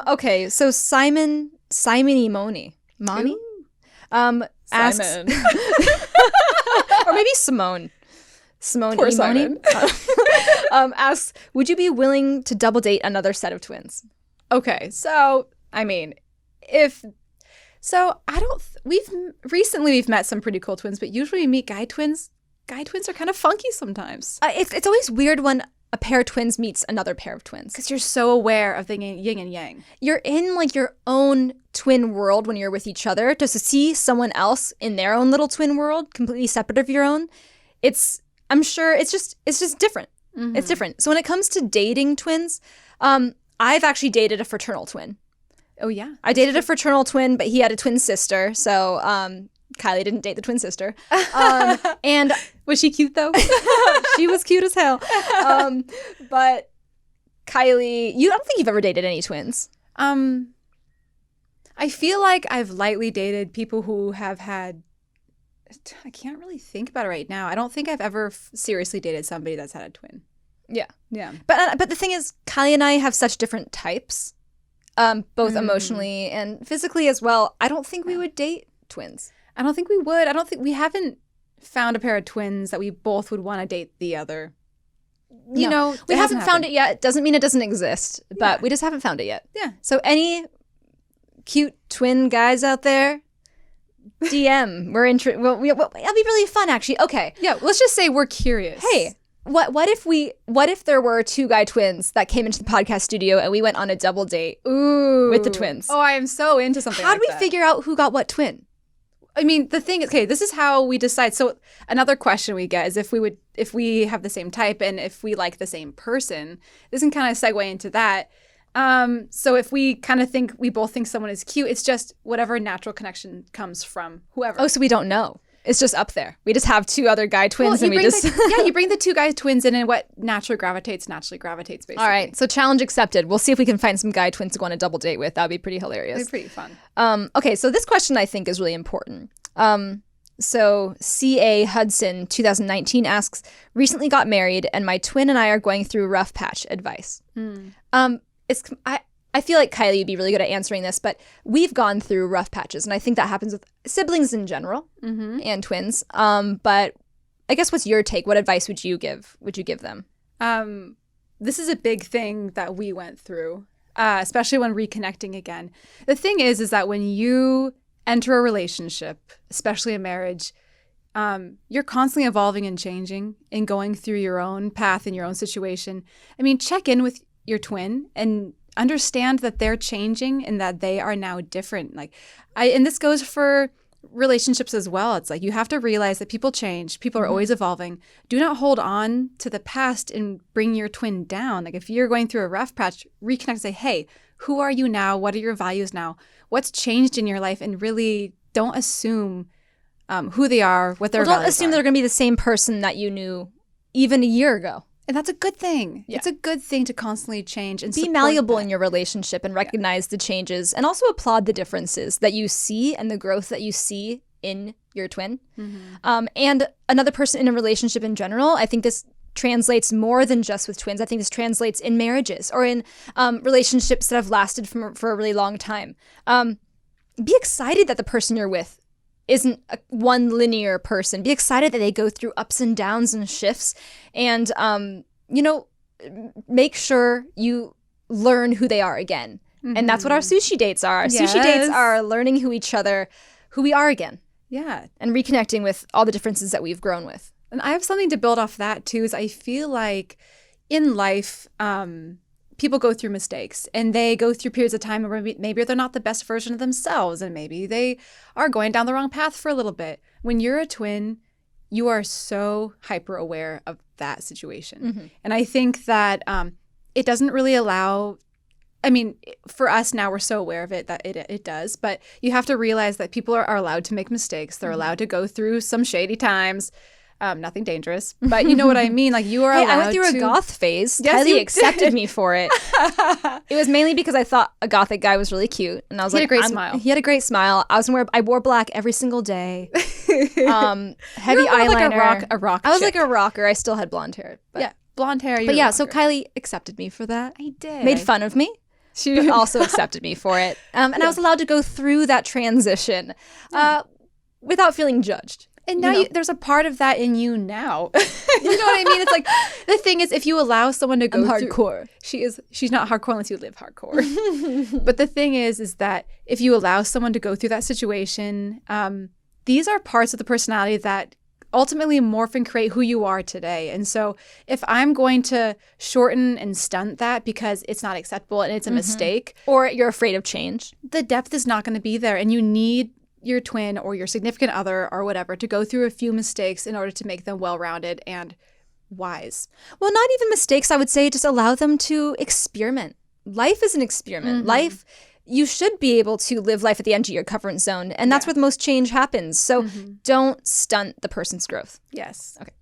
Okay. So Simon Moni. Asks, Simon. or maybe Simone. Simone Poor Imoni Simon. asks, would you be willing to double date another set of twins? Okay, so I mean, we've met some pretty cool twins, but usually we meet guy twins. Guy twins are kind of funky sometimes It's always weird when a pair of twins meets another pair of twins. because you're so aware of the yin and yang. You're in like your own twin world when you're with each other. Just to see someone else in their own little twin world, completely separate of your own, I'm sure it's just different. Mm-hmm. It's different. So when it comes to dating twins, I've actually dated a fraternal twin. Oh yeah, I dated a fraternal twin, but he had a twin sister. So Kylie didn't date the twin sister. And was she cute though? she was cute as hell. But Kylie, I don't think you've ever dated any twins. I feel like I've lightly dated people who have had. I can't really think about it right now. I don't think I've ever seriously dated somebody that's had a twin. Yeah. Yeah. But the thing is, Kylie and I have such different types, both emotionally and physically as well. I don't think we would date twins. I don't think we would. I don't think we haven't found a pair of twins that we both would want to date the other. You know, we haven't found it yet. Doesn't mean it doesn't exist, but Yeah. we just haven't found it yet. Yeah. So any cute twin guys out there, DM. We're it'll be really fun, actually. Okay. Yeah. Let's just say we're curious. Hey, what if there were two guy twins that came into the podcast studio and we went on a double date with the twins? Oh, I am so into something. How like do we that. figure out who got what twin? I mean, the thing is, okay, this is how we decide. So another question we get is if we have the same type and if we like the same person. This can kind of segue into that. So if we kind of think we both think someone is cute, it's just whatever natural connection comes from whoever. Oh, so we don't know. It's just up there. We just have two other guy twins and we just you bring the two guy twins in and what naturally gravitates basically. All right. So challenge accepted. We'll see if we can find some guy twins to go on a double date with. That would be pretty hilarious. It's pretty fun. Okay, so this question I think is really important. So C.A. Hudson 2019 asks, recently got married and my twin and I are going through a rough patch. Advice. I feel like Kylie would be really good at answering this, but we've gone through rough patches, and I think that happens with siblings in general and twins. But I guess what's your take? What advice would you give? Would you give them? This is a big thing that we went through, especially when reconnecting again. The thing is that when you enter a relationship, especially a marriage, you're constantly evolving and changing and going through your own path and your own situation. I mean, check in with your twin and understand that they're changing and that they are now different. Like, and this goes for relationships as well. It's like you have to realize that people change. People are always evolving. Do not hold on to the past and bring your twin down. Like if you're going through a rough patch, reconnect and say, hey, who are you now? What are your values now? What's changed in your life? And really don't assume who they are, what their values are. Don't assume they're going to be the same person that you knew even a year ago. And that's a good thing. Yeah. It's a good thing to constantly change and be malleable in your relationship and recognize the changes and also applaud the differences that you see and the growth that you see in your twin. And another person in a relationship in general. I think this translates more than just with twins. I think this translates in marriages or in relationships that have lasted for a really long time. Be excited that the person you're with isn't one linear person. Be excited that they go through ups and downs and shifts, and make sure you learn who they are again. And that's what our sushi dates are. Our sushi dates are learning who we are again. Yeah. And reconnecting with all the differences that we've grown with. And I have something to build off that too, is I feel like in life, people go through mistakes and they go through periods of time where maybe they're not the best version of themselves and maybe they are going down the wrong path for a little bit. When you're a twin, you are so hyper aware of that situation. And I think that it doesn't really allow, I mean, for us now, we're so aware of it that it does, but you have to realize that people are allowed to make mistakes. They're allowed to go through some shady times. Nothing dangerous, but you know what I mean? Like you are allowed to. I went through a goth phase. Yes, Kylie accepted me for it. It was mainly because I thought a gothic guy was really cute. And I was he had a great smile. He had a great smile. I wore black every single day. Heavy eyeliner. Like a rock I was chick. like a rocker. I still had blonde hair. But, yeah, blonde hair. But yeah, so Kylie accepted me for that. I did. Made fun of me. She also accepted me for it. And I was allowed to go through that transition without feling judged. And now there's a part of that in you now. You know what I mean? It's like, the thing is, if you allow someone to go hardcore. She's not hardcore unless you live hardcore. But the thing is that if you allow someone to go through that situation, these are parts of the personality that ultimately morph and create who you are today. And so if I'm going to shorten and stunt that because it's not acceptable and it's a mistake. Or you're afraid of change. The depth is not going to be there. And you need your twin or your significant other or whatever to go through a few mistakes in order to make them well-rounded and wise. Well, not even mistakes, I would say. Just allow them to experiment. Life is an experiment. Life, you should be able to live life at the edge of your comfort zone. And that's where the most change happens. So don't stunt the person's growth. Yes. Okay.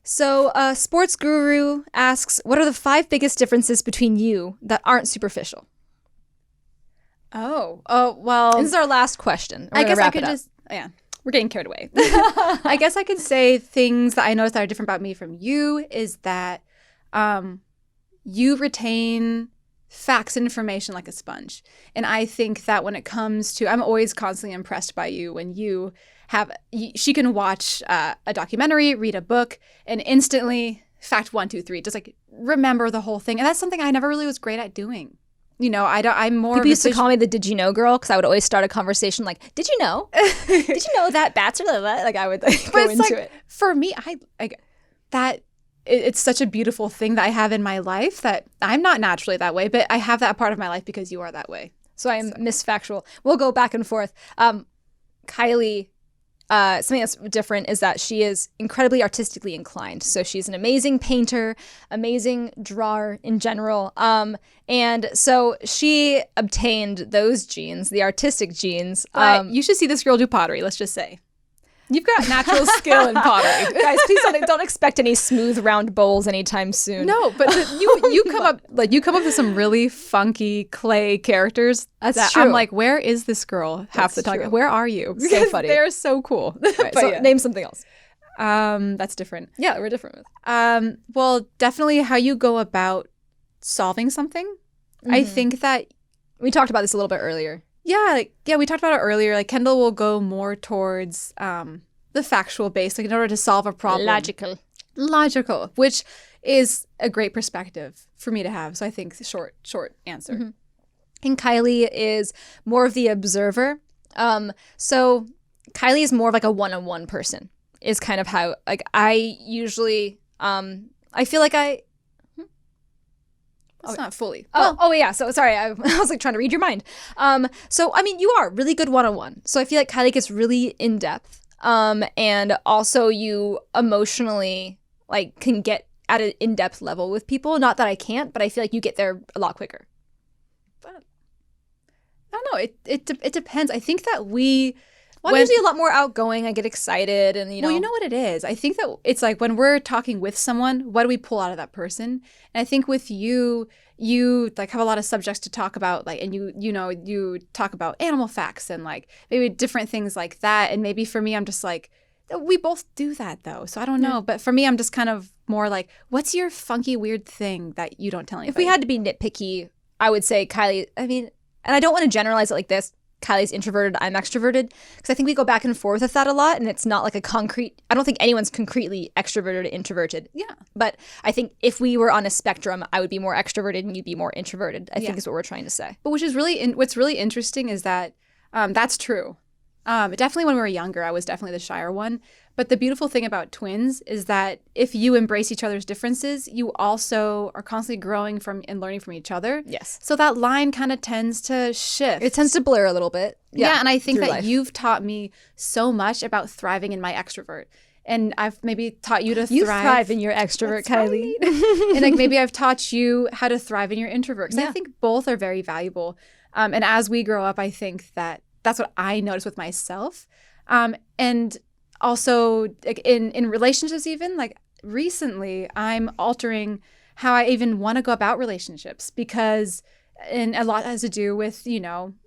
So Sports Guru asks, what are the 5 biggest differences between you that aren't superficial? Oh, well. This is our last question. I guess I could we're getting carried away. I guess I could say things that I noticed that are different about me from you is that you retain facts and information like a sponge. And I think that when it comes to, I'm always constantly impressed by you when you she can watch a documentary, read a book, and instantly, fact 1, 2, 3, just like remember the whole thing. And that's something I never really was great at doing. You know, I'm more. People used to call me the "Did you know" girl because I would always start a conversation like, "Did you know? Did you know that Bachelor?" Like I would go into it. For me, it's such a beautiful thing that I have in my life that I'm not naturally that way, but I have that part of my life because you are that way. So I am misfactual. We'll go back and forth. Kylie. Something that's different is that she is incredibly artistically inclined. So she's an amazing painter, amazing drawer in general. And so she obtained those genes, the artistic genes. You should see this girl do pottery, let's just say. You've got natural skill in pottery. Guys, please don't expect any smooth round bowls anytime soon. No, but you come up with some really funky clay characters. That's true. I'm like, where is this girl half the time? True. Where are you? So funny. They're so cool. Right, so name something else. That's different. Yeah, we're different. Well, definitely how you go about solving something. I think that we talked about this a little bit earlier. Yeah, we talked about it earlier. Like Kendall will go more towards the factual base, like in order to solve a problem. Logical, which is a great perspective for me to have. So I think short answer. And Kylie is more of the observer. So Kylie is more of like a one-on-one person. Is kind of how like I usually I feel like It's not fully. Yeah. So sorry, I was like trying to read your mind. So I mean, you are really good one-on-one. So I feel like Kylie gets really in depth. And also you emotionally like can get at an in-depth level with people. Not that I can't, but I feel like you get there a lot quicker. But I don't know. It depends. I think that I'm usually a lot more outgoing. I get excited and, Well, you know what it is? I think that it's like when we're talking with someone, what do we pull out of that person? And I think with you like have a lot of subjects to talk about, like, and you talk about animal facts and like maybe different things like that. And maybe for me, I'm just like, we both do that though. So I don't know. But for me, I'm just kind of more like, what's your funky, weird thing that you don't tell anybody? If we had to be nitpicky, I would say Kylie, I mean, and I don't want to generalize it like this. Kylie's introverted, I'm extroverted, because I think we go back and forth with that a lot, and it's not like a concrete, I don't think anyone's concretely extroverted or introverted. Yeah. But I think if we were on a spectrum, I would be more extroverted and you'd be more introverted, I think is what we're trying to say. But what's really interesting is that that's true. Definitely when we were younger, I was definitely the shyer one. But the beautiful thing about twins is that if you embrace each other's differences, you also are constantly growing from and learning from each other. Yes. So that line kind of tends to shift. It tends to blur a little bit. Yeah, and I think that life. You've taught me so much about thriving in my extrovert. And I've maybe taught you to You thrive in your extrovert, That's Kylie. Right. And like maybe I've taught you how to thrive in your introvert. Because I think both are very valuable. And as we grow up, I think that that's what I notice with myself. And also like in relationships, even like recently, I'm altering how I even want to go about relationships because and a lot has to do with,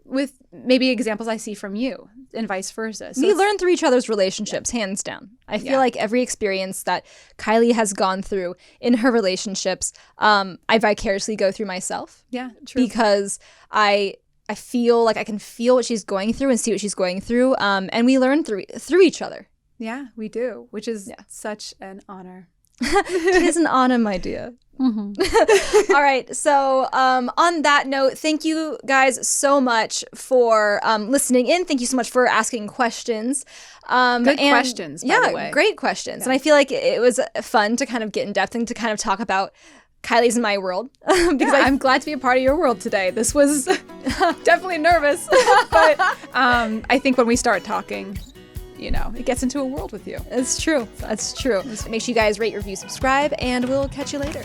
with maybe examples I see from you and vice versa. So we learn through each other's relationships, hands down. I feel like every experience that Kylie has gone through in her relationships, I vicariously go through myself. Yeah, true. Because I feel like I can feel what she's going through and see what she's going through. And we learn through each other. Yeah, we do, which is such an honor. It is an honor, my dear. Mm-hmm. All right. So on that note, thank you guys so much for listening in. Thank you so much for asking questions. Good questions, by the way. Yeah, great questions. And I feel like it was fun to kind of get in depth and to kind of talk about Kylie's in my world. Because I'm glad to be a part of your world today. This was definitely nervous. But I think when we start talking, it gets into a world with you. It's true. That's true. Make sure you guys rate, review, subscribe, and we'll catch you later.